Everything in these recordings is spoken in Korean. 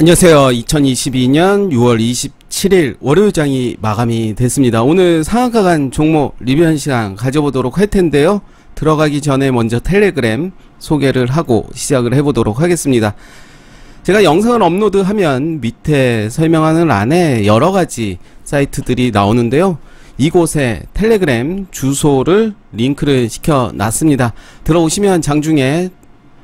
안녕하세요. 2022년 6월 27일 월요일장이 마감이 됐습니다. 오늘 상한가 간 종목 리뷰한 시간 가져보도록 할 텐데요. 들어가기 전에 먼저 텔레그램 소개를 하고 시작을 해보도록 하겠습니다. 제가 영상을 업로드하면 밑에 설명하는 란에 여러가지 사이트들이 나오는데요. 이곳에 텔레그램 주소를 링크를 시켜 놨습니다. 들어오시면 장중에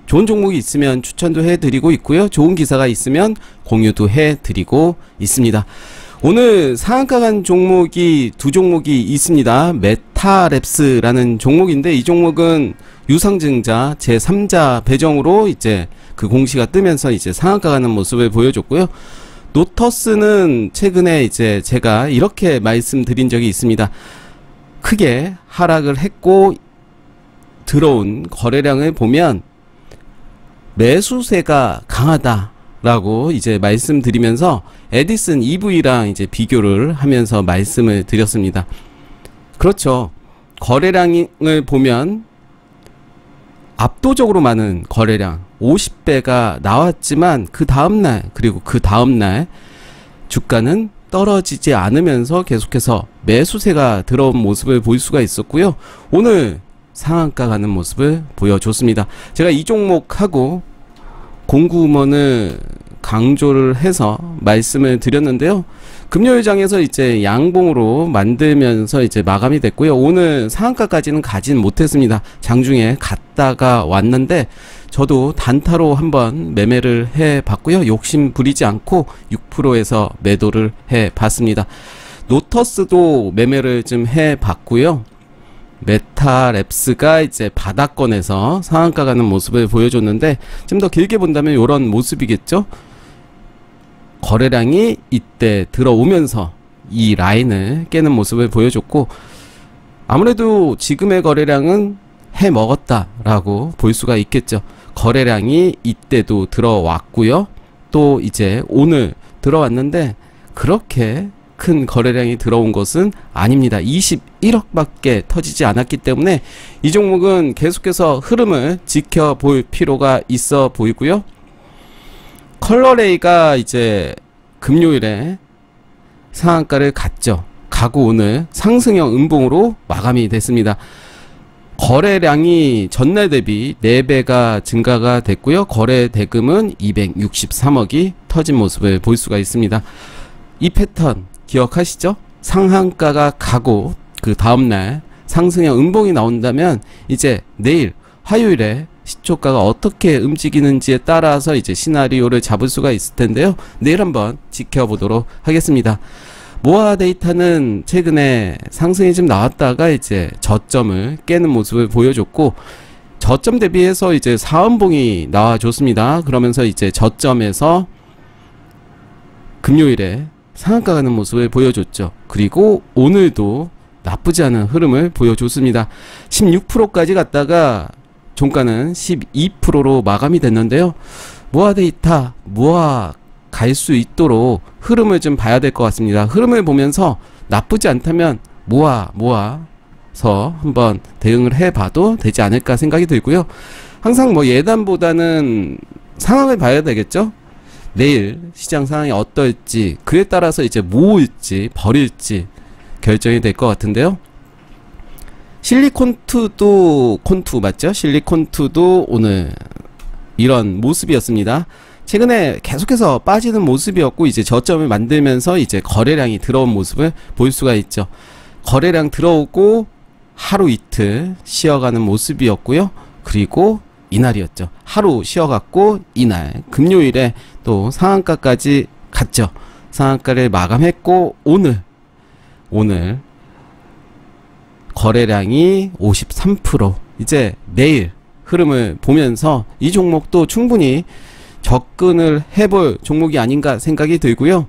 좋은 종목이 있으면 추천도 해드리고 있고요. 좋은 기사가 있으면 공유도 해드리고 있습니다. 오늘 상한가 간 종목이 두 종목이 있습니다. 메타랩스라는 종목인데 이 종목은 유상증자 제3자 배정으로 이제 그 공시가 뜨면서 이제 상한가 가는 모습을 보여줬고요. 노터스는 최근에 이제 제가 이렇게 말씀드린 적이 있습니다. 크게 하락을 했고 들어온 거래량을 보면 매수세가 강하다라고 이제 말씀드리면서 에디슨 EV랑 이제 비교를 하면서 말씀을 드렸습니다. 그렇죠. 거래량을 보면 압도적으로 많은 거래량 50배가 나왔지만 그 다음날 그리고 그 다음날 주가는 떨어지지 않으면서 계속해서 매수세가 들어온 모습을 볼 수가 있었고요. 오늘 상한가 가는 모습을 보여줬습니다. 제가 이 종목하고 공구먼을 강조를 해서 말씀을 드렸는데요. 금요일장에서 이제 양봉으로 만들면서 이제 마감이 됐고요. 오늘 상한가까지는 가진 못했습니다. 장중에 갔다가 왔는데 저도 단타로 한번 매매를 해 봤고요. 욕심 부리지 않고 6%에서 매도를 해 봤습니다. 노터스도 매매를 좀 해 봤고요. 메타랩스가 이제 바닥권에서 상한가 가는 모습을 보여줬는데 좀 더 길게 본다면 이런 모습이겠죠. 거래량이 이때 들어오면서 이 라인을 깨는 모습을 보여줬고 아무래도 지금의 거래량은 해먹었다 라고 볼 수가 있겠죠. 거래량이 이때도 들어왔고요. 또 이제 오늘 들어왔는데 그렇게 큰 거래량이 들어온 것은 아닙니다. 21억 밖에 터지지 않았기 때문에 이 종목은 계속해서 흐름을 지켜볼 필요가 있어 보이고요. 컬러레이가 이제 금요일에 상한가를 갔죠. 가고 오늘 상승형 음봉으로 마감이 됐습니다. 거래량이 전날 대비 4배가 증가가 됐고요. 거래 대금은 263억이 터진 모습을 볼 수가 있습니다. 이 패턴 기억하시죠? 상한가가 가고 그 다음날 상승형 음봉이 나온다면 이제 내일 화요일에 시초가가 어떻게 움직이는지에 따라서 이제 시나리오를 잡을 수가 있을 텐데요. 내일 한번 지켜보도록 하겠습니다. 모아 데이터는 최근에 상승이 좀 나왔다가 이제 저점을 깨는 모습을 보여줬고 저점 대비해서 이제 사음봉이 나와줬습니다. 그러면서 이제 저점에서 금요일에 상한가 가는 모습을 보여줬죠. 그리고 오늘도 나쁘지 않은 흐름을 보여줬습니다. 16%까지 갔다가 종가는 12%로 마감이 됐는데요. 모아 데이터 모아 갈 수 있도록 흐름을 좀 봐야 될 것 같습니다. 흐름을 보면서 나쁘지 않다면 모아서 한번 대응을 해봐도 되지 않을까 생각이 들고요. 항상 뭐 예단보다는 상황을 봐야 되겠죠. 내일 시장 상황이 어떨지 그에 따라서 이제 모을지 버릴지 결정이 될 것 같은데요. 실리콘투도 콘투 맞죠? 실리콘투도 오늘 이런 모습이었습니다. 최근에 계속해서 빠지는 모습이었고 이제 저점을 만들면서 이제 거래량이 들어온 모습을 볼 수가 있죠. 거래량 들어오고 하루 이틀 쉬어가는 모습이었고요. 그리고 이날이었죠. 하루 쉬어갔고 이날 금요일에 또 상한가까지 갔죠. 상한가를 마감했고 오늘 거래량이 53% 이제 내일 흐름을 보면서 이 종목도 충분히 접근을 해볼 종목이 아닌가 생각이 들고요.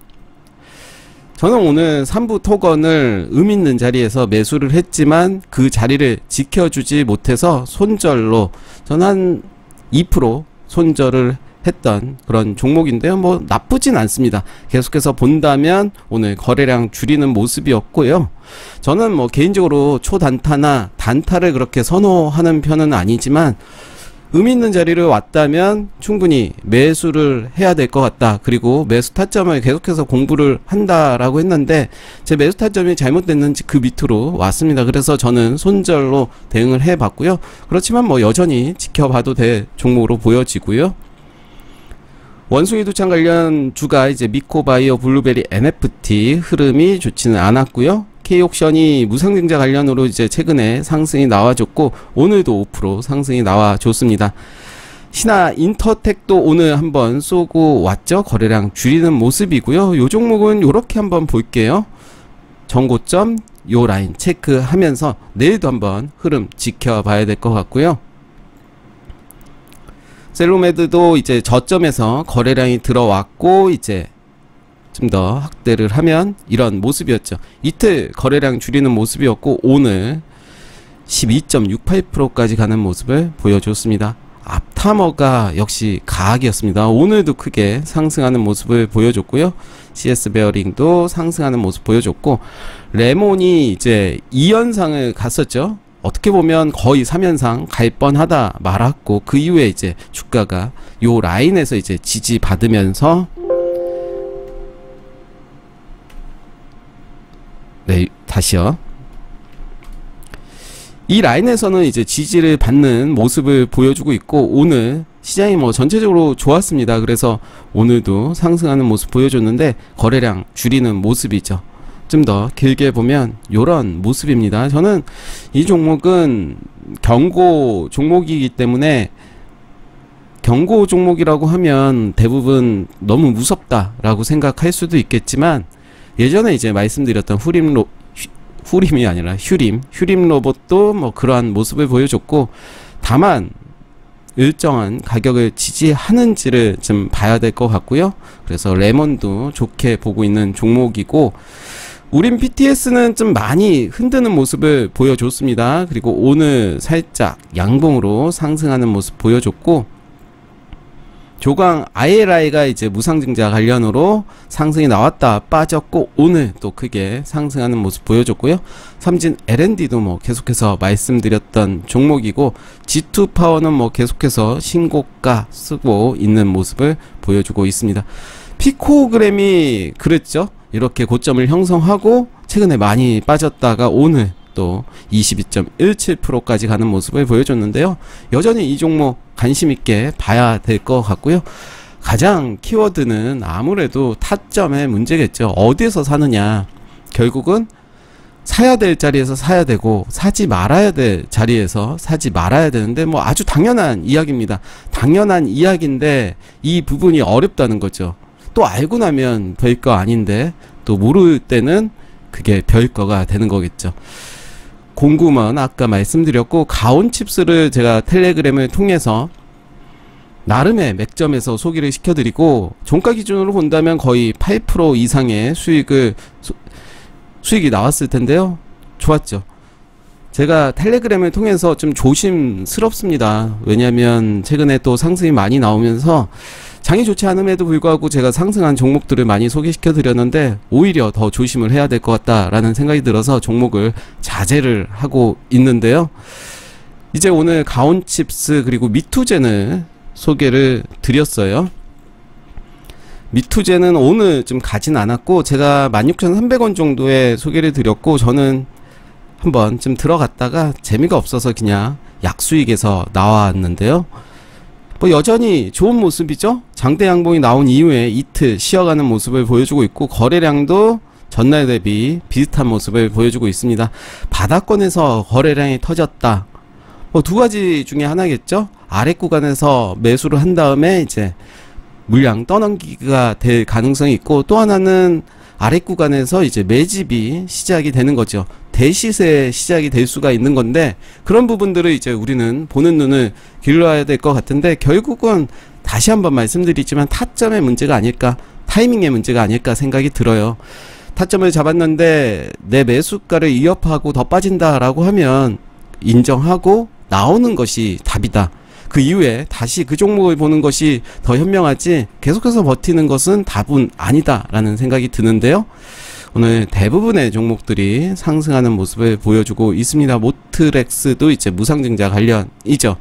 저는 오늘 3부 토건을 의미있는 자리에서 매수를 했지만 그 자리를 지켜주지 못해서 손절로 저는 한 2% 손절을 했던 그런 종목인데요. 뭐 나쁘진 않습니다. 계속해서 본다면 오늘 거래량 줄이는 모습이었고요. 저는 뭐 개인적으로 초단타나 단타를 그렇게 선호하는 편은 아니지만 의미 있는 자리를 왔다면 충분히 매수를 해야 될 것 같다. 그리고 매수 타점을 계속해서 공부를 한다라고 했는데 제 매수 타점이 잘못됐는지 그 밑으로 왔습니다. 그래서 저는 손절로 대응을 해봤고요. 그렇지만 뭐 여전히 지켜봐도 될 종목으로 보여지고요. 원숭이 두창 관련 주가 이제 미코바이오, 블루베리, NFT 흐름이 좋지는 않았고요. K옥션이 무상증자 관련으로 이제 최근에 상승이 나와줬고 오늘도 5% 상승이 나와줬습니다. 신화 인터텍도 오늘 한번 쏘고 왔죠. 거래량 줄이는 모습이고요. 요 종목은 요렇게 한번 볼게요. 전고점 요 라인 체크하면서 내일도 한번 흐름 지켜봐야 될 것 같고요. 셀로메드도 이제 저점에서 거래량이 들어왔고 이제 좀 더 확대를 하면 이런 모습이었죠. 이틀 거래량 줄이는 모습이었고 오늘 12.68%까지 가는 모습을 보여줬습니다. 앞타머가 역시 가학이었습니다. 오늘도 크게 상승하는 모습을 보여줬고요. CS 베어링도 상승하는 모습 보여줬고 레몬이 이제 2연상을 갔었죠. 어떻게 보면 거의 3연상 갈 뻔하다 말았고 그 이후에 이제 주가가 요 라인에서 이제 지지받으면서 네, 다시요. 이 라인에서는 이제 지지를 받는 모습을 보여주고 있고 오늘 시장이 뭐 전체적으로 좋았습니다. 그래서 오늘도 상승하는 모습 보여줬는데 거래량 줄이는 모습이죠. 좀 더 길게 보면 요런 모습입니다. 저는 이 종목은 경고 종목이기 때문에 경고 종목이라고 하면 대부분 너무 무섭다라고 생각할 수도 있겠지만 예전에 이제 말씀드렸던 후림이 아니라 휴림 로봇도 뭐 그러한 모습을 보여줬고 다만 일정한 가격을 지지하는지를 좀 봐야 될 것 같고요. 그래서 레몬도 좋게 보고 있는 종목이고 우린 PTS는 좀 많이 흔드는 모습을 보여줬습니다. 그리고 오늘 살짝 양봉으로 상승하는 모습 보여줬고 조강 ILI가 이제 무상증자 관련으로 상승이 나왔다 빠졌고 오늘 또 크게 상승하는 모습 보여줬고요. 삼진 L&D도 뭐 계속해서 말씀드렸던 종목이고 G2파워는 뭐 계속해서 신고가 쓰고 있는 모습을 보여주고 있습니다. 피코그램이 그랬죠. 이렇게 고점을 형성하고 최근에 많이 빠졌다가 오늘 또 22.17%까지 가는 모습을 보여줬는데요. 여전히 이 종목 관심있게 봐야 될 것 같고요. 가장 키워드는 아무래도 타점의 문제겠죠. 어디에서 사느냐. 결국은 사야 될 자리에서 사야 되고 사지 말아야 될 자리에서 사지 말아야 되는데 뭐 아주 당연한 이야기입니다. 당연한 이야기인데 이 부분이 어렵다는 거죠. 또 알고 나면 별거 아닌데 또 모를 때는 그게 별거가 되는 거겠죠. 공구먼 아까 말씀드렸고 가온칩스를 제가 텔레그램을 통해서 나름의 맥점에서 소개를 시켜드리고 종가 기준으로 본다면 거의 8% 이상의 수익이 나왔을 텐데요. 좋았죠. 제가 텔레그램을 통해서 좀 조심스럽습니다. 왜냐면 최근에 또 상승이 많이 나오면서 장이 좋지 않음에도 불구하고 제가 상승한 종목들을 많이 소개시켜 드렸는데 오히려 더 조심을 해야 될 것 같다라는 생각이 들어서 종목을 자제를 하고 있는데요. 이제 오늘 가온칩스 그리고 미투젠을 소개를 드렸어요. 미투젠은 오늘 좀 가진 않았고 제가 16,300원 정도에 소개를 드렸고 저는 한번 좀 들어갔다가 재미가 없어서 그냥 약수익에서 나왔는데요. 뭐 여전히 좋은 모습이죠. 장대 양봉이 나온 이후에 이틀 쉬어가는 모습을 보여주고 있고 거래량도 전날 대비 비슷한 모습을 보여주고 있습니다. 바닥권에서 거래량이 터졌다. 뭐 두 가지 중에 하나겠죠. 아래 구간에서 매수를 한 다음에 이제 물량 떠넘기가 될 가능성이 있고 또 하나는 아래 구간에서 이제 매집이 시작이 되는 거죠. 대시세 시작이 될 수가 있는 건데 그런 부분들을 이제 우리는 보는 눈을 길러야 될 것 같은데 결국은 다시 한번 말씀드리지만 타점의 문제가 아닐까, 타이밍의 문제가 아닐까 생각이 들어요. 타점을 잡았는데 내 매수가를 위협하고 더 빠진다라고 하면 인정하고 나오는 것이 답이다. 그 이후에 다시 그 종목을 보는 것이 더 현명하지 계속해서 버티는 것은 답은 아니다 라는 생각이 드는데요. 오늘 대부분의 종목들이 상승하는 모습을 보여주고 있습니다. 모트렉스도 이제 무상증자 관련이죠.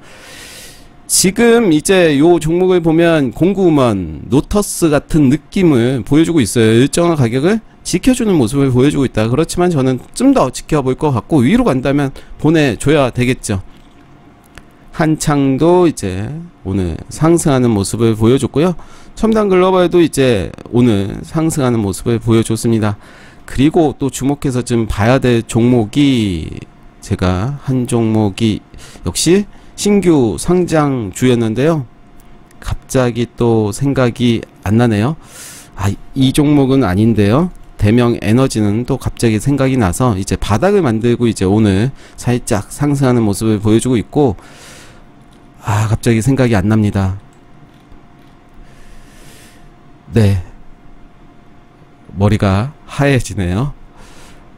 지금 이제 요 종목을 보면 공구먼, 노터스 같은 느낌을 보여주고 있어요. 일정한 가격을 지켜주는 모습을 보여주고 있다. 그렇지만 저는 좀 더 지켜볼 것 같고, 위로 간다면 보내줘야 되겠죠. 한창도 이제 오늘 상승하는 모습을 보여줬고요. 첨단 글로벌도 이제 오늘 상승하는 모습을 보여줬습니다. 그리고 또 주목해서 좀 봐야 될 종목이, 제가 한 종목이 역시 신규 상장주였는데요. 갑자기 또 생각이 안 나네요. 이 종목은 아닌데요. 대명 에너지는 또 갑자기 생각이 나서 이제 바닥을 만들고 이제 오늘 살짝 상승하는 모습을 보여주고 있고, 갑자기 생각이 안 납니다. 네. 머리가 하얘지네요.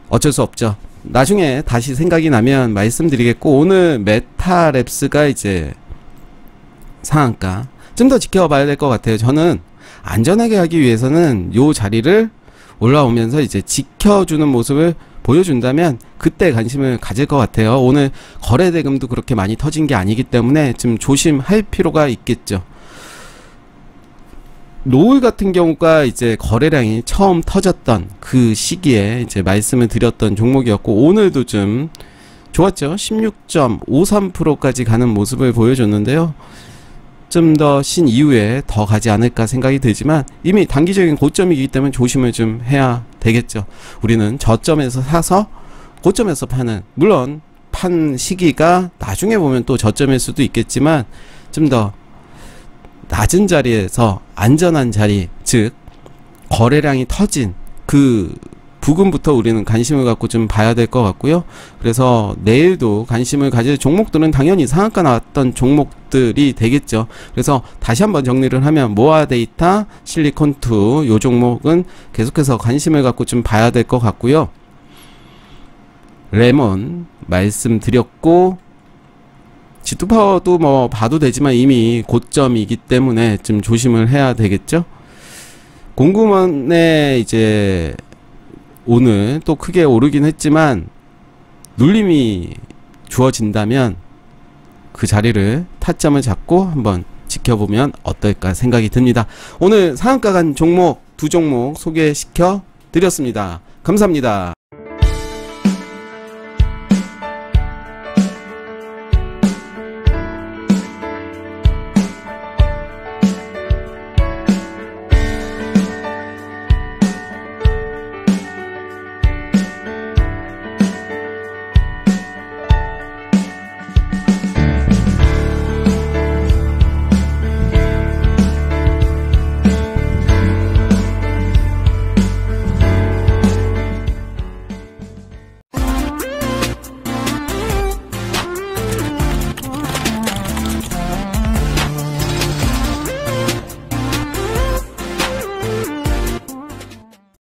어쩔 수 없죠. 나중에 다시 생각이 나면 말씀드리겠고, 오늘 메타랩스가 이제 상한가 좀 더 지켜봐야 될 것 같아요. 저는 안전하게 하기 위해서는 요 자리를 올라오면서 이제 지켜주는 모습을 보여준다면 그때 관심을 가질 것 같아요. 오늘 거래대금도 그렇게 많이 터진 게 아니기 때문에 좀 조심할 필요가 있겠죠. 노을 같은 경우가 이제 거래량이 처음 터졌던 그 시기에 이제 말씀을 드렸던 종목이었고, 오늘도 좀 좋았죠. 16.53%까지 가는 모습을 보여줬는데요. 좀 더 신 이후에 더 가지 않을까 생각이 들지만, 이미 단기적인 고점이기 때문에 조심을 좀 해야 되겠죠. 우리는 저점에서 사서 고점에서 파는, 물론 판 시기가 나중에 보면 또 저점일 수도 있겠지만, 좀 더 낮은 자리에서 안전한 자리, 즉 거래량이 터진 그 부근부터 우리는 관심을 갖고 좀 봐야 될 것 같고요. 그래서 내일도 관심을 가질 종목들은 당연히 상한가 나왔던 종목들이 되겠죠. 그래서 다시 한번 정리를 하면, 모아데이터, 실리콘2 요 종목은 계속해서 관심을 갖고 좀 봐야 될 것 같고요. 레몬 말씀드렸고, G2파워도 뭐 봐도 되지만 이미 고점이기 때문에 좀 조심을 해야 되겠죠. 공구먼에 이제 오늘 또 크게 오르긴 했지만 눌림이 주어진다면 그 자리를 타점을 잡고 한번 지켜보면 어떨까 생각이 듭니다. 오늘 상한가 간 종목 두 종목 소개시켜 드렸습니다. 감사합니다.